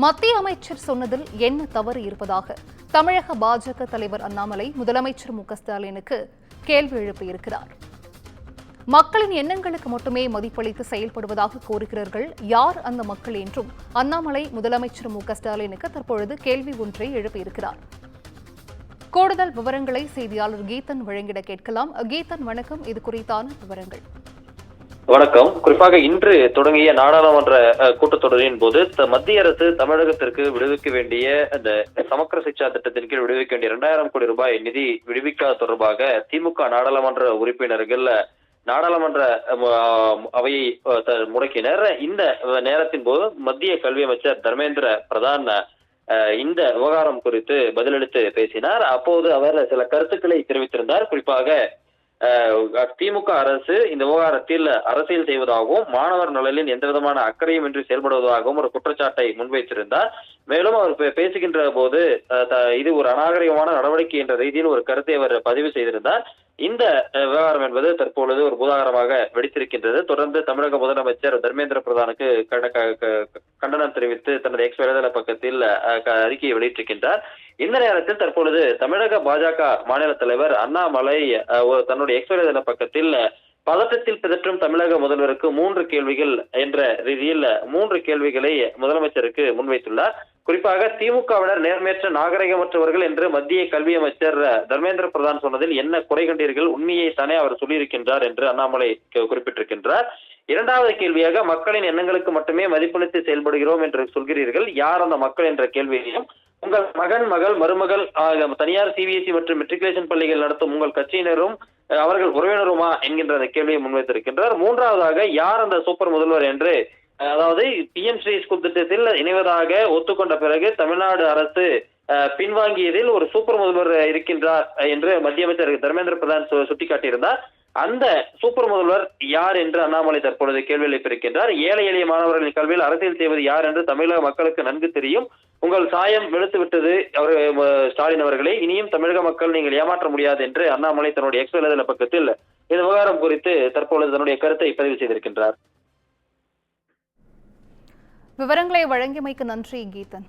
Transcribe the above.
மத்திய அமைச்சர் சொன்னதில் என்ன தவறு இருப்பதாக தமிழக பாஜக தலைவர் அண்ணாமலை முதலமைச்சர் மு.க.ஸ்டாலினுக்கு கேள்வி எழுப்பியிருக்கிறார். மக்களின் எண்ணங்களுக்கு மட்டுமே மதிப்பளித்து செயல்படுவதாக கூறுகிறார்கள். யார் அந்த மக்கள் என்றும் அண்ணாமலை முதலமைச்சர் மு.க.ஸ்டாலினுக்கு தற்பொழுது கேள்வி ஒன்றை எழுப்பியிருக்கிறார். கூடுதல் விவரங்களை செய்தியாளர் கீதன் வழங்கிட கேட்கலாம். கீதன், வணக்கம். இது குறித்தான விவரங்கள். வணக்கம். குறிப்பாக இன்று தொடங்கிய நாடாளுமன்ற கூட்டத்தொடரின் போது மத்திய அரசு தமிழகத்திற்கு விடுவிக்க வேண்டிய அந்த சமக்கர சிக்ஷா திட்டத்தின் கீழ் விடுவிக்க வேண்டிய 2000 கோடி ரூபாய் நிதி விடுவிக்காத தொடர்பாக திமுக நாடாளுமன்ற உறுப்பினர்கள் நாடாளுமன்ற அவையை முடக்கினர். இந்த நேரத்தின் போது மத்திய கல்வி அமைச்சர் தர்மேந்திர பிரதான் இந்த விவகாரம் குறித்து பதிலளித்து பேசினார். அப்போது அவர் சில கருத்துக்களை தெரிவித்திருந்தார். குறிப்பாக திமுக அரசு இந்த விவகாரத்தில் அரசியல் செய்வதாகவும் மாணவர் நலனில் எந்த விதமான அக்கறையும் இன்றி செயல்படுவதாகவும் ஒரு குற்றச்சாட்டை முன்வைத்திருந்தார். மேலும் அவர் பேசுகின்ற போது இது ஒரு அநாகரிகமான நடவடிக்கை என்ற ரீதியில் ஒரு கருத்தை அவர் பதிவு செய்திருந்தார். இந்த விவகாரம் என்பது தற்பொழுது ஒரு பூதாகரமாக வெடித்திருக்கின்றது. தொடர்ந்து தமிழக முதலமைச்சர் தர்மேந்திர பிரதானுக்கு கண்டனம் தெரிவித்து தனது எக்ஸ் வலைதள பக்கத்தில் அறிக்கையை வெளியிட்டிருக்கின்றார். இந்த நேரத்தில் தற்பொழுது தமிழக பாஜக மாநில தலைவர் அண்ணாமலை தன்னுடைய எக்ஸ் வலைதள பக்கத்தில் பதட்டத்தில் பிதற்றும் தமிழக முதல்வருக்கு 3 கேள்விகள் என்ற ரீதியில் 3 கேள்விகளை முதலமைச்சருக்கு முன்வைத்துள்ளார். குறிப்பாக திமுகவினர் நேர்மையற்ற நாகரிகமற்றவர்கள் என்று மத்திய கல்வி அமைச்சர் தர்மேந்திர பிரதான் சொன்னதில் என்ன குறை கண்டீர்கள்? உண்மையை தானே அவர் சொல்லியிருக்கின்றார் என்று அண்ணாமலை குறிப்பிட்டிருக்கின்றார். இரண்டாவது கேள்வியாக மக்களின் எண்ணங்களுக்கு மட்டுமே மதிப்பளித்து செயல்படுகிறோம் என்று சொல்கிறீர்கள். யார் அந்த மக்கள் என்ற கேள்வியையும், உங்கள் மகன், மகள், மருமகள் தனியார் சிபிஎஸ்இ மற்றும் மெட்ரிகுலேஷன் பள்ளிகள் நடத்தும் உங்கள் கட்சியினரும் அவர்கள் உறவினருமா என்கின்ற அந்த கேள்வியை முன்வைத்திருக்கின்றார். மூன்றாவதாக யார் அந்த சூப்பர் முதல்வர் என்று, அதாவது பிஎம் ஸ்ரீ ஸ்கூல் திட்டத்தில் இணைவதாக ஒத்துக்கொண்ட பிறகு தமிழ்நாடு அரசு பின்வாங்கியதில் ஒரு சூப்பர் முதல்வர் இருக்கின்றார் என்று மத்திய அமைச்சர் தர்மேந்திர பிரதான் சுட்டிக்காட்டியிருந்தார். அந்த சூப்பர் முதல்வர் யார் என்று அண்ணாமலை தற்பொழுது கேள்வி எழுப்பியிருக்கின்றார். ஏழை எளிய மாணவர்களின் கல்வியில் அரசியல் செய்வது யார் என்று தமிழக மக்களுக்கு நன்கு தெரியும். உங்கள் சாயம் வெளுத்து விட்டது ஸ்டாலின் அவர்களே, இனியும் தமிழக மக்கள் நீங்கள் ஏமாற்ற முடியாது என்று அண்ணாமலை தன்னுடைய எக்ஸ் வலைதள பக்கத்தில் இந்த விவகாரம் குறித்து தற்பொழுது தன்னுடைய கருத்தை பதிவு செய்திருக்கின்றார். விவரங்களை வழங்கியமைக்கு நன்றி கீதன்.